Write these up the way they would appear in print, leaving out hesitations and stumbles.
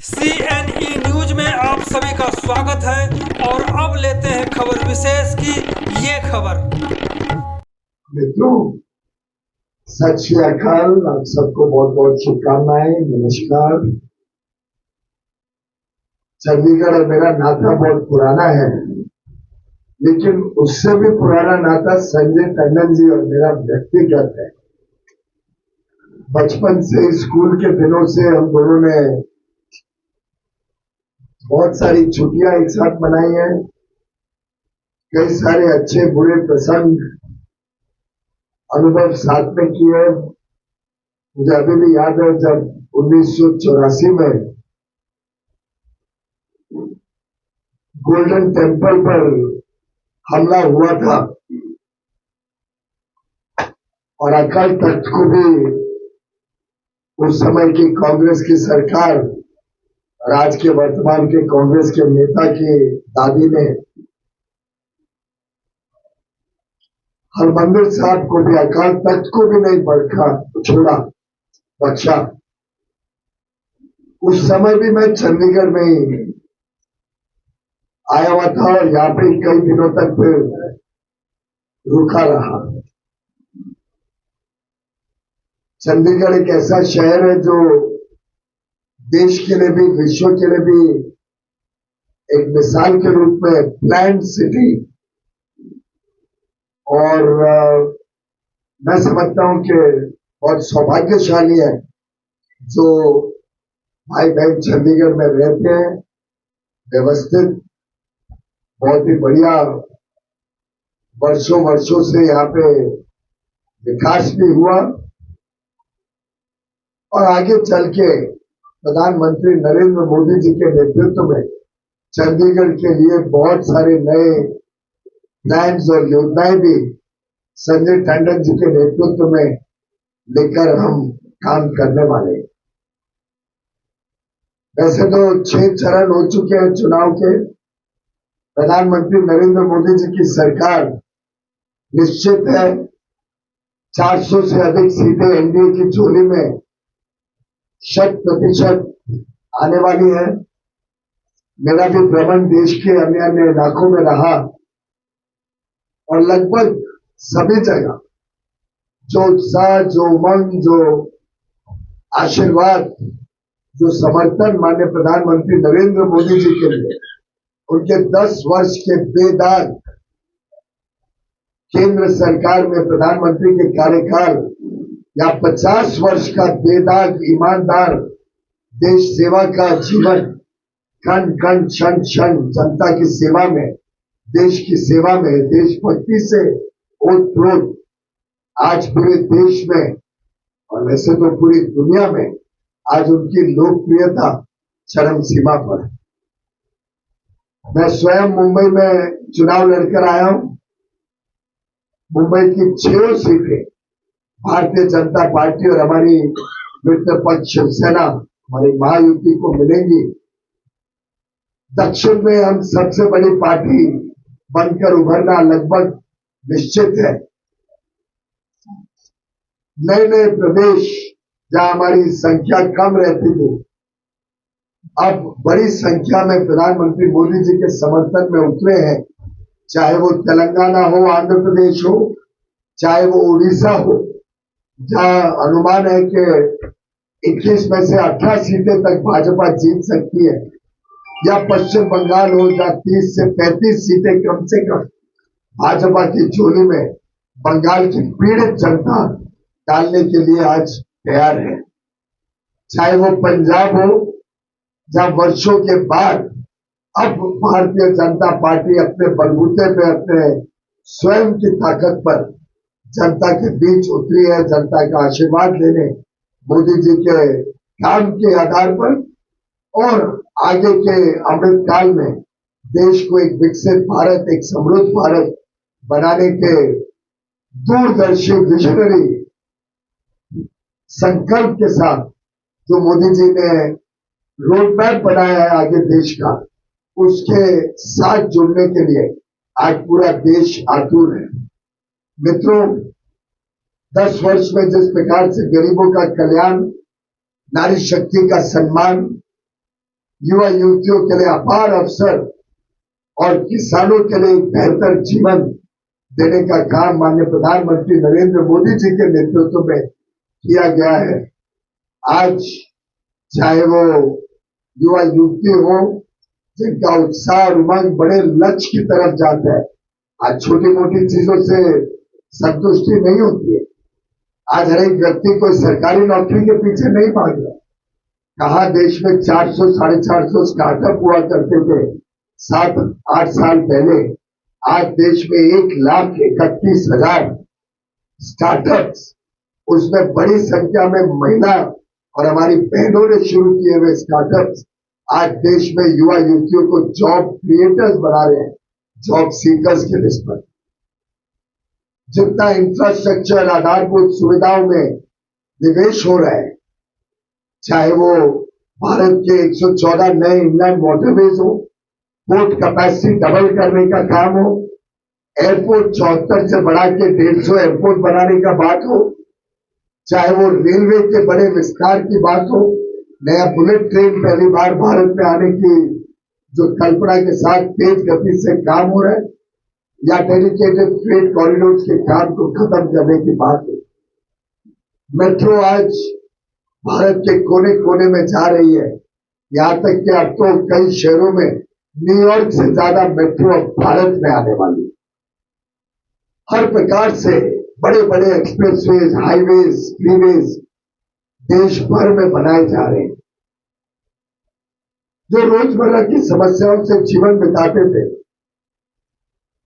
CNE news में आप सभी का स्वागत है और अब लेते हैं खबर विशेष की ये खबर। मित्रों, सत श्री अकाल। आप सबको बहुत बहुत शुभकामनाएं। नमस्कार। चंडीगढ़ और मेरा नाता बहुत पुराना है, लेकिन उससे भी पुराना नाता संजय टंडन जी और मेरा व्यक्तिगत है। बचपन से स्कूल के दिनों से हम दोनों ने बहुत सारी छुट्टियां एक साथ मनाई हैं। कई सारे अच्छे बुरे प्रसंग अनुभव साथ में किए। मुझे अभी भी याद है जब 1984 में गोल्डन टेम्पल पर हमला हुआ था और अकाल तख्त को भी उस समय की कांग्रेस की सरकार और आज के वर्तमान के कांग्रेस के नेता की दादी ने हरमंदिर साहब को भी, अकाल तख्त को भी नहीं बख्शा। उस समय भी मैं चंडीगढ़ में ही आया हुआ था और यहाँ पे कई दिनों तक फिर रुका रहा। चंडीगढ़ एक ऐसा शहर है जो देश के लिए भी, विश्व के लिए भी एक मिसाल के रूप में प्लान्ड सिटी, और मैं समझता हूं कि बहुत सौभाग्यशाली है जो भाई बहन चंडीगढ़ में रहते हैं। व्यवस्थित, बहुत ही बढ़िया, वर्षों से यहाँ पे विकास भी हुआ और आगे चल के प्रधानमंत्री नरेंद्र मोदी जी के नेतृत्व में चंडीगढ़ के लिए बहुत सारे नए प्लान्स और योजनाएं भी संजय टंडन जी के नेतृत्व में लेकर हम काम करने वाले हैं। वैसे तो 6 चरण हो चुके हैं चुनाव के। प्रधानमंत्री नरेंद्र मोदी जी की सरकार निश्चित है 400 से अधिक सीटें एनडीए की झोली में 100% आने वाली है। मेरा भी भ्रमण देश के अन्य अन्य इलाकों में रहा और लगभग सभी जगह जो उत्साह, जो उमंग, जो आशीर्वाद, जो समर्थन माननीय प्रधानमंत्री नरेंद्र मोदी जी के लिए, उनके 10 वर्ष के बेदाग केंद्र सरकार में प्रधानमंत्री के कार्यकाल या 50 वर्ष का बेदाग ईमानदार देश सेवा का जीवन, कण कण क्षण क्षण जनता की सेवा में, देश की सेवा में, देशभक्ति से ओतप्रोत आज पूरे देश में और वैसे तो पूरी दुनिया में आज उनकी लोकप्रियता चरम सीमा पर है। मैं स्वयं मुंबई में चुनाव लड़कर आया हूं। मुंबई की 6 सीटें भारतीय जनता पार्टी और हमारी मित्र पक्ष शिवसेना, हमारी महायुति को मिलेंगी। दक्षिण में हम सबसे बड़ी पार्टी बनकर उभरना लगभग निश्चित है। नए नए प्रदेश जहां हमारी संख्या कम रहती थी, अब बड़ी संख्या में प्रधानमंत्री मोदी जी के समर्थन में उतरे हैं। चाहे वो तेलंगाना हो, आंध्र प्रदेश हो, चाहे वो उड़ीसा हो, जहां अनुमान है कि 21 में से 18 सीटें तक भाजपा जीत सकती है, या पश्चिम बंगाल हो जहां 30 से 35 सीटें कम से कम भाजपा की झोली में बंगाल की पीड़ित जनता डालने के लिए आज तैयार है। चाहे वो पंजाब हो जहां वर्षों के बाद अब भारतीय जनता पार्टी अपने बलबूते पे, अपने स्वयं की ताकत पर जनता के बीच उतरी है, जनता का आशीर्वाद लेने मोदी जी के काम के आधार पर, और आगे के अमृत काल में देश को एक विकसित भारत, एक समृद्ध भारत बनाने के दूरदर्शी विजनरी संकल्प के साथ जो मोदी जी ने रोड मैप बनाया है आगे देश का, उसके साथ जुड़ने के लिए आज पूरा देश आतुर है। मित्रों, 10 वर्ष में जिस प्रकार से गरीबों का कल्याण, नारी शक्ति का सम्मान, युवा युवतियों के लिए अपार अवसर और किसानों के लिए एक बेहतर जीवन देने का काम माननीय प्रधानमंत्री नरेंद्र मोदी जी के नेतृत्व में किया गया है। आज चाहे वो युवा युवती हो जिनका उत्साह और उमंग बड़े लक्ष्य की तरफ जाता है, आज छोटी मोटी चीजों से संतुष्टि नहीं होती है। आज हर एक व्यक्ति कोई सरकारी नौकरी के पीछे नहीं भाग रहा। कहा देश में 400 450 स्टार्टअप हुआ करते थे 7-8 साल पहले, आज देश में 1,31,000 स्टार्टअप्स, उसमें बड़ी संख्या में महिला और हमारी बहनों ने शुरू किए हुए स्टार्टअप्स आज देश में युवा युवतियों को जॉब क्रिएटर्स बना रहे हैं, जॉब सीकर्स के लिस्ट पर। जितना इंफ्रास्ट्रक्चर आधारभूत सुविधाओं में निवेश हो रहा है, चाहे वो भारत के 114 नए इनलैंड वाटरवेज हो, पोर्ट कैपेसिटी डबल करने का काम हो, एयरपोर्ट 74 से बढ़ा के 150 एयरपोर्ट बनाने का बात हो, चाहे वो रेलवे के बड़े विस्तार की बात हो, नया बुलेट ट्रेन पहली बार भारत में आने की जो कल्पना के साथ तेज गति से काम हो रहा है, या डेडिकेटेड फ्रेट कॉरिडोर के काम को खत्म करने की बात हो। मेट्रो आज भारत के कोने कोने में जा रही है, यहाँ तक कि अब तो कई शहरों में न्यूयॉर्क से ज्यादा मेट्रो अब भारत में आने वाली है। हर प्रकार से बड़े बड़े एक्सप्रेसवेज, हाईवेज, फ्रीवेज देश भर में बनाए जा रहे हैं। जो रोजमर्रा की समस्याओं से जीवन बिताते थे,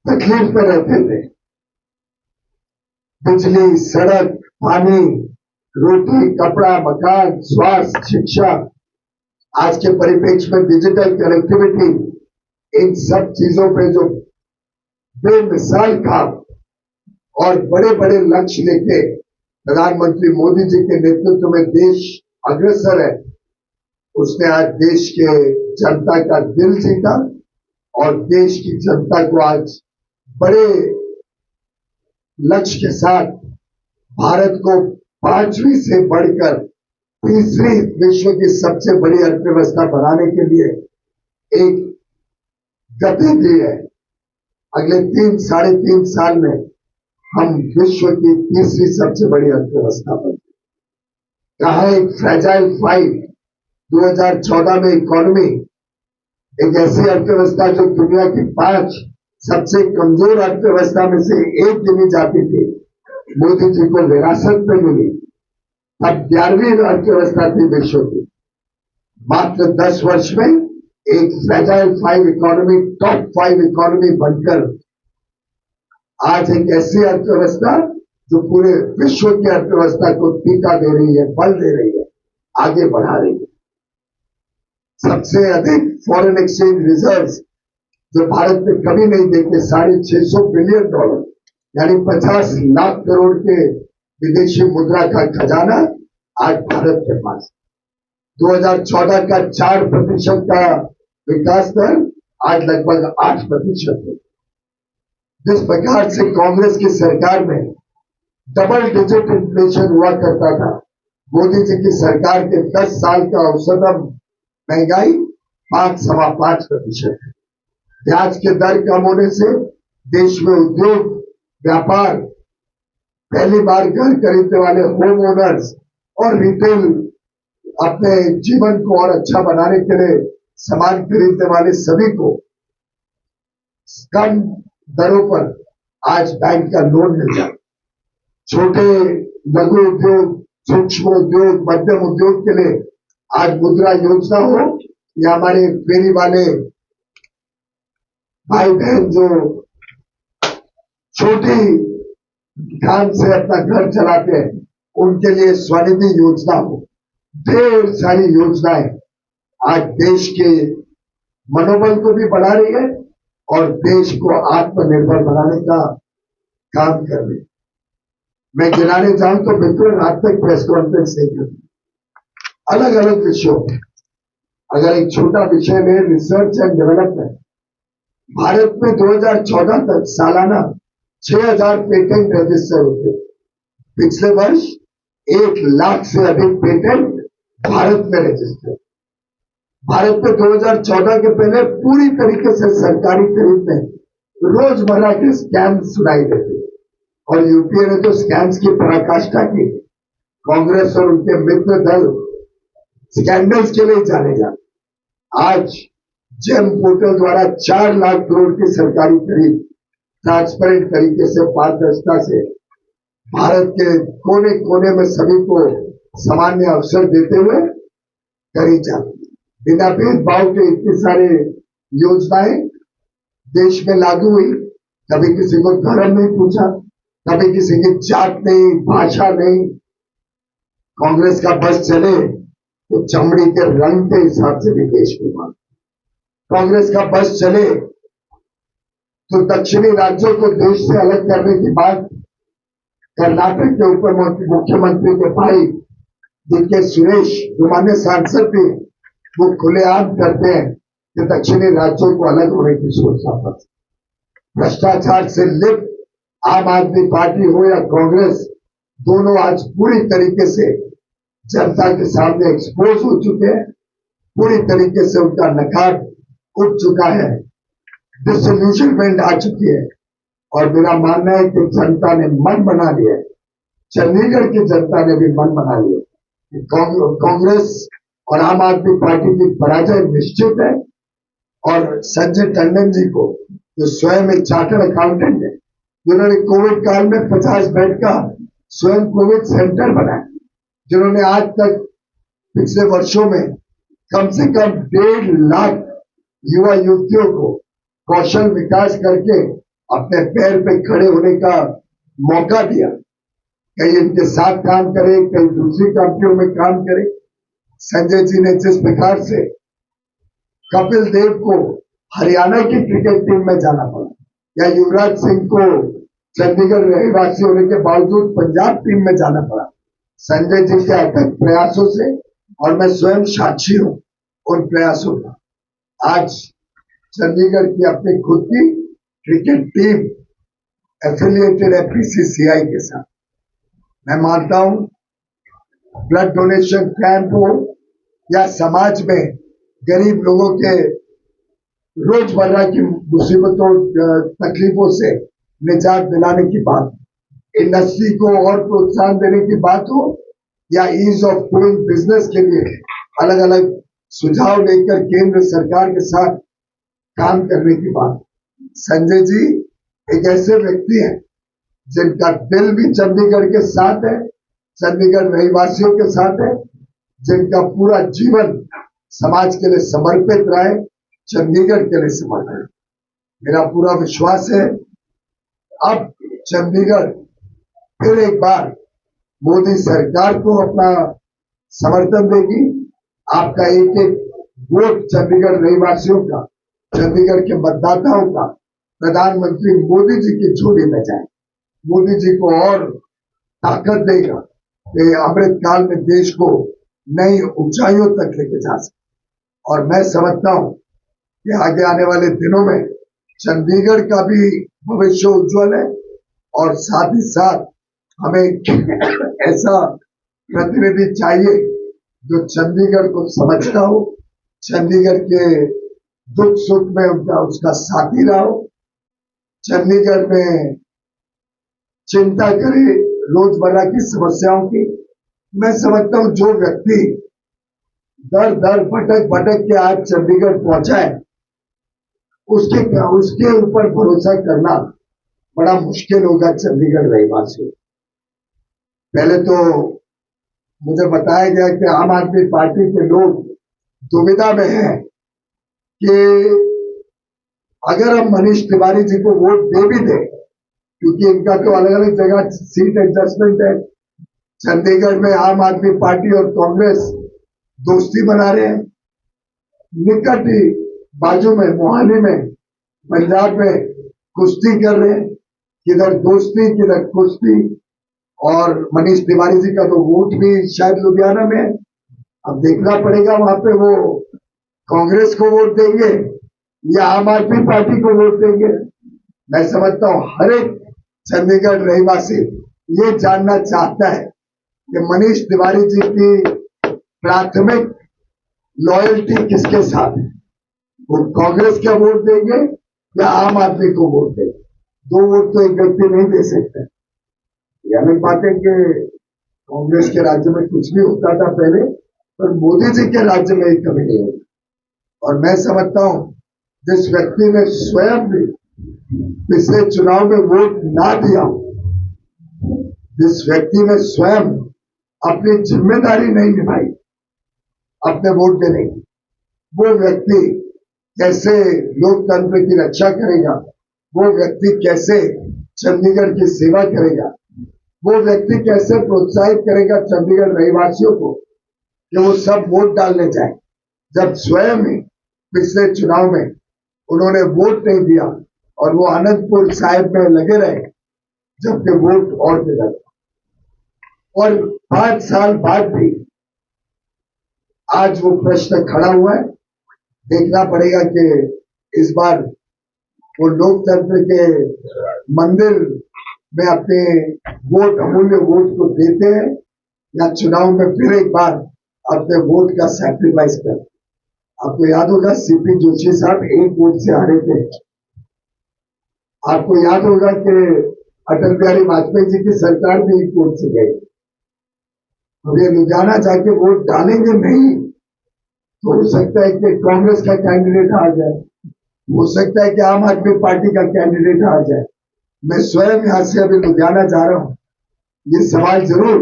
तकलीफ में रहते थे, बिजली, सड़क, पानी, रोटी, कपड़ा, मकान, स्वास्थ्य, शिक्षा, आज के परिप्रेक्ष्य में डिजिटल कनेक्टिविटी, इन सब चीजों पे जो बेमिसाल काम और बड़े बड़े लक्ष्य लेके प्रधानमंत्री मोदी जी के नेतृत्व में देश अग्रसर है, उसने आज देश के जनता का दिल जीता और देश की जनता को आज बड़े लक्ष्य के साथ भारत को 5वीं से बढ़कर 3री विश्व की सबसे बड़ी अर्थव्यवस्था बनाने के लिए एक गति दी है। अगले 3-3.5 साल में हम विश्व की 3री सबसे बड़ी अर्थव्यवस्था बन। कहा एक फ्रेजाइल 5 2014 में इकोनॉमी एक ऐसी अर्थव्यवस्था जो दुनिया की 5 सबसे कमजोर अर्थव्यवस्था में से एक गिनी जाती थी, मोदी जी को विरासत में मिली। अब 11वीं अर्थव्यवस्था थी विश्व की। मात्र 10 वर्ष में एक फ्रेजाइल 5 इकोनॉमी, टॉप 5 इकोनॉमी बनकर आज एक ऐसी अर्थव्यवस्था जो पूरे विश्व की अर्थव्यवस्था को टीका दे रही है, बल दे रही है, आगे बढ़ा रही है। सबसे अधिक फॉरेन एक्सचेंज रिजर्व्स जो भारत में कभी नहीं देखे, $650 बिलियन यानी 50 लाख करोड़ के विदेशी मुद्रा का खजाना आज भारत के पास। 2014 का 4% का विकास दर आज लगभग 8% है। जिस प्रकार से कांग्रेस की सरकार में डबल डिजिट इन्फ्लेशन हुआ करता था, मोदी जी की सरकार के 10 साल का औसतन महंगाई 5.5% है। ब्याज के दर कम होने से देश में उद्योग, व्यापार, पहली बार घर खरीदने वाले होम ओनर्स और रिटेल अपने जीवन को और अच्छा बनाने के लिए सामान खरीदने वाले सभी को कम दरों पर आज बैंक का लोन मिल जाए। छोटे लघु उद्योग, सूक्ष्म उद्योग, मध्यम उद्योग के लिए आज मुद्रा योजना हो या हमारे फेरी वाले भाई बहन जो छोटी काम से अपना घर चलाते हैं, उनके लिए स्वनिधि योजना हो। ढेर सारी योजनाएं आज देश के मनोबल को भी बढ़ा रही है और देश को आत्मनिर्भर बनाने का काम कर रही है। मैं गिनाने जाऊं तो मित्रों, रात तक प्रेस कॉन्फ्रेंस नहीं करती, अलग अलग विषयों में। अगर एक छोटा विषय में रिसर्च एंड डेवलपमेंट, भारत में 2014 तक सालाना 6000 पेटेंट रजिस्टर होते। पिछले वर्ष 1 लाख से अधिक पेटेंट भारत में रजिस्टर। भारत में 2014 के पहले पूरी तरीके से सरकारी खरीद में रोजमर्रा के स्कैम सुनाई देते और यूपीए ने तो स्कैम्स की पराकाष्ठा की। कांग्रेस और उनके मित्र दल स्कैंडल्स के लिए जाने जाते। आज जेम पोर्टल द्वारा 4 लाख करोड़ की सरकारी खरीद ट्रांसपेरेंट तरीके से, पारदर्शिता से भारत के कोने कोने में सभी को सामान्य अवसर देते हुए करी जाती। बिना भेदभाव के इतनी सारे योजनाएं देश में लागू हुई। कभी किसी को धर्म नहीं पूछा, कभी किसी की जात नहीं, भाषा नहीं। कांग्रेस का बस चले तो चमड़ी के रंग के हिसाब से भी देश को मांग। कांग्रेस का बस चले तो दक्षिणी राज्यों को देश से अलग करने की बात कर्नाटक के उप मुख्यमंत्री के भाई डीके सुरेश, जो मान्य सांसद थे, वो खुलेआम करते हैं कि दक्षिणी राज्यों को अलग होने की सोचना पड़ता। भ्रष्टाचार से लिप्त आम आदमी पार्टी हो या कांग्रेस, दोनों आज पूरी तरीके से जनता के सामने एक्सपोज हो चुके हैं। पूरी तरीके से उनका नकाब उठ चुका है, डिसल्यूशनमेंट आ चुकी है। और मेरा मानना है कि जनता ने मन बना लिया है, चंडीगढ़ की जनता ने भी मन बना लिया कि कांग्रेस और आम आदमी पार्टी की पराजय निश्चित है। और संजय टंडन जी को, जो स्वयं एक चार्टर्ड अकाउंटेंट है, जिन्होंने कोविड काल में 50 बेड का स्वयं कोविड सेंटर बनाया, जिन्होंने आज तक पिछले वर्षों में कम से कम 1.5 लाख युवा युवतियों को कौशल विकास करके अपने पैर पे खड़े होने का मौका दिया। कहीं इनके साथ काम करे, कहीं दूसरी कंपनियों में काम करे। संजय जी ने जिस प्रकार से कपिल देव को हरियाणा की क्रिकेट टीम में जाना पड़ा, या युवराज सिंह को चंडीगढ़ रहवासी होने के बावजूद पंजाब टीम में जाना पड़ा, संजय जी के अथक प्रयासों से, और मैं स्वयं साक्षी हूं उन प्रयासों का। आज चंडीगढ़ की अपनी खुद की क्रिकेट टीम एफिलिएटेड है बीसीसीआई के साथ। मैं मानता हूं ब्लड डोनेशन कैंप हो या समाज में गरीब लोगों के रोजमर्रा की मुसीबतों तकलीफों से निजात दिलाने की बात, इंडस्ट्री को और प्रोत्साहन देने की बात हो, या ईज ऑफ डूइंग बिजनेस के लिए अलग अलग सुझाव लेकर केंद्र सरकार के साथ काम करने की बात। संजय जी एक ऐसे व्यक्ति हैं जिनका दिल भी चंडीगढ़ के साथ है, चंडीगढ़ रहवासियों के साथ है, जिनका पूरा जीवन समाज के लिए समर्पित रहा है, चंडीगढ़ के लिए समर्पित। मेरा पूरा विश्वास है अब चंडीगढ़ फिर एक बार मोदी सरकार को अपना समर्थन देगी। आपका एक एक वोट चंडीगढ़ रहवासियों का, चंडीगढ़ के मतदाताओं का प्रधानमंत्री मोदी जी की झोली में जाए, मोदी जी को और ताकत देगा कि अमृत काल में देश को नई ऊंचाइयों तक लेके जा सके। और मैं समझता हूं कि आगे आने वाले दिनों में चंडीगढ़ का भी भविष्य उज्जवल है, और साथ ही साथ हमें ऐसा प्रतिनिधि चाहिए जो चंडीगढ़ को समझता हो, चंडीगढ़ के दुख सुख में उसका साथी रहा हो, चंडीगढ़ में चिंता करे रोजमर्रा की समस्याओं की। मैं समझता हूं जो व्यक्ति दर दर भटक भटक के आज चंडीगढ़ पहुंचा है, उसके ऊपर भरोसा करना बड़ा मुश्किल होगा चंडीगढ़ रहवासियों। पहले तो मुझे बताया गया कि आम आदमी पार्टी के लोग दुविधा में हैं कि अगर हम मनीष तिवारी जी को वोट दे भी दें, क्योंकि इनका तो अलग अलग जगह सीट एडजस्टमेंट है, चंडीगढ़ में आम आदमी पार्टी और कांग्रेस दोस्ती बना रहे हैं, निकट ही बाजू में मोहाली में पंजाब में कुश्ती कर रहे हैं, किधर दोस्ती किधर कुश्ती। और मनीष तिवारी जी का तो वोट भी शायद लुधियाना में है। अब देखना पड़ेगा वहां पे वो कांग्रेस को वोट देंगे या आम आदमी पार्टी को वोट देंगे। मैं समझता हूं हर एक चंडीगढ़ रहवासी ये जानना चाहता है कि मनीष तिवारी जी की प्राथमिक लॉयल्टी किसके साथ है, वो कांग्रेस का वोट देंगे या आम आदमी को वोट देंगे। दो वोट तो एक व्यक्ति नहीं दे सकता। ये अलग बात है कि कांग्रेस के राज्य में कुछ भी होता था पहले, पर मोदी जी के राज्य में कभी नहीं होता। और मैं समझता हूं जिस व्यक्ति ने स्वयं भी पिछले चुनाव में वोट ना दिया, जिस व्यक्ति ने स्वयं अपनी जिम्मेदारी नहीं निभाई अपने वोट देने की, वो व्यक्ति कैसे लोकतंत्र की रक्षा करेगा, वो व्यक्ति कैसे चंडीगढ़ की सेवा करेगा, वो व्यक्ति कैसे प्रोत्साहित करेगा चंडीगढ़ रहवासियों को कि वो सब वोट डालने जाए, जब स्वयं ही पिछले चुनाव में उन्होंने वोट नहीं दिया और वो आनंदपुर साहिब में लगे रहे जबकि वोट और भी लगा। और 5 साल बाद भी आज वो प्रश्न खड़ा हुआ है। देखना पड़ेगा कि इस बार वो लोकतंत्र के मंदिर में अपने वोट, अमूल्य वोट को देते हैं या चुनाव में फिर एक बार अपने वोट का सैक्रिफाइस करते। आपको याद होगा सीपी जोशी साहब 1 वोट से हारे थे। आपको याद होगा कि अटल बिहारी वाजपेयी जी की सरकार भी 1 वोट से गई। अब ये लुधियाना जाके वोट डालेंगे नहीं तो हो सकता है कि कांग्रेस का कैंडिडेट आ जाए, हो सकता है कि आम आदमी पार्टी का कैंडिडेट आ जाए। मैं स्वयं यहां से अभी लुधियाना जा रहा हूं। ये सवाल जरूर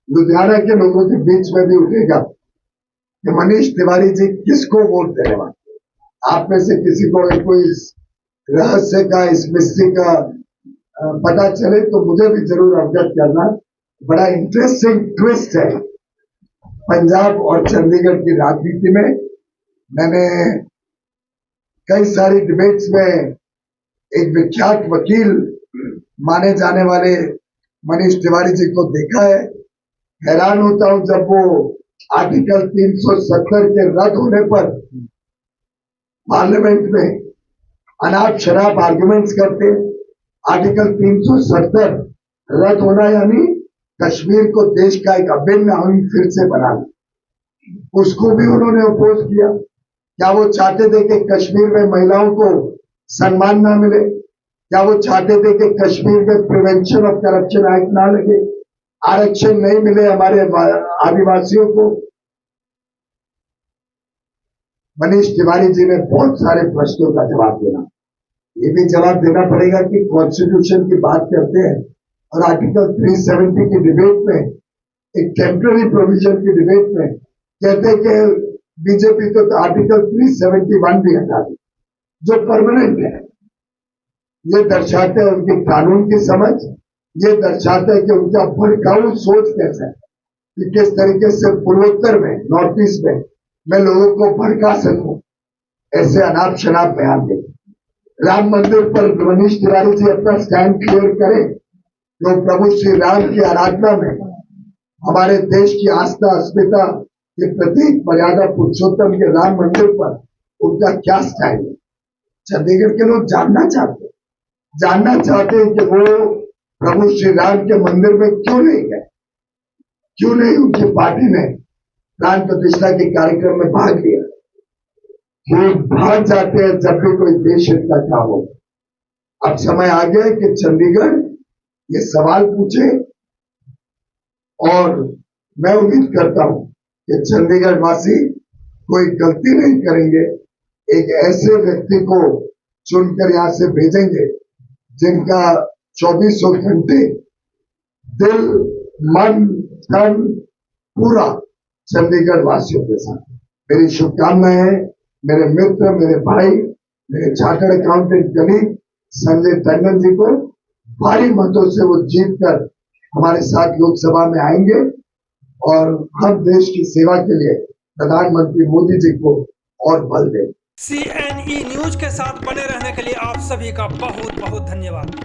लुधियाना के लोगों के बीच में भी उठेगा कि मनीष तिवारी जी किसको वोट देने वाले। आप में से किसी को कोई इस रहस्य का, इस मिस्ट्री का पता चले तो मुझे भी जरूर अवगत करना। बड़ा इंटरेस्टिंग ट्विस्ट है पंजाब और चंडीगढ़ की राजनीति में। मैंने कई सारी डिबेट्स में एक विख्यात वकील माने जाने वाले मनीष तिवारी जी को देखा है। हैरान होता हूं जब वो आर्टिकल 370 के रद्द होने पर पार्लियामेंट में अनाप शराब आर्गुमेंट्स करते। आर्टिकल 370 रद्द होना यानी कश्मीर को देश का एक अभिन्न अंग फिर से बनाना, उसको भी उन्होंने अपोज किया। क्या वो चाहते थे कि कश्मीर में महिलाओं को सम्मान ना मिले? क्या वो चाहते थे कि कश्मीर में प्रिवेंशन ऑफ करप्शन एक्ट ना लगे, आरक्षण नहीं मिले हमारे आदिवासियों को? मनीष तिवारी जी ने बहुत सारे प्रश्नों का जवाब देना। ये भी जवाब देना पड़ेगा कि कॉन्स्टिट्यूशन की बात करते हैं और आर्टिकल 370 की डिबेट में, एक टेम्पररी प्रोविजन की डिबेट में कहते हैं कि बीजेपी तो आर्टिकल 371 भी हटा दी जो परमानेंट है। ये दर्शाते हैं उनकी कानून की समझ, ये दर्शाते हैं कि उनका भड़काऊ सोच कैसा है कि किस तरीके से पूर्वोत्तर में, नॉर्थ ईस्ट में मैं लोगों को भड़का सकूं, ऐसे अनाप शनाप बयान दें। राम मंदिर पर मनीष तिवारी जी अपना स्टैंड क्लियर करें। जो प्रभु श्री राम की आराधना में हमारे देश की आस्था अस्मिता के प्रतीक मर्यादा पुरुषोत्तम के राम मंदिर पर उनका क्या स्टैंड है? चंडीगढ़ के लोग जानना चाहते हैं कि वो प्रभु श्री राम के मंदिर में क्यों नहीं गए, क्यों नहीं उनकी पार्टी ने प्राण प्रतिष्ठा के कार्यक्रम में भाग लिया। वो भाग जाते हैं जब भी कोई देश हित का काम हो। अब समय आ गया है कि चंडीगढ़ ये सवाल पूछे और मैं उम्मीद करता हूं कि चंडीगढ़ वासी कोई गलती नहीं करेंगे। एक ऐसे व्यक्ति को चुनकर यहां से भेजेंगे जिनका 24 घंटे दिल, मन, तन पूरा चंडीगढ़ वासियों के साथ। मेरी शुभकामनाएं हैं मेरे मित्र, मेरे भाई, मेरे chartered accountant colleague Sanjay Tandon ji को भारी मतों से वो जीतकर हमारे साथ लोकसभा में आएंगे और हम देश की सेवा के लिए प्रधानमंत्री मोदी जी को और बल देंगे। CNE न्यूज के साथ बने रहने के लिए आप सभी का बहुत बहुत धन्यवाद।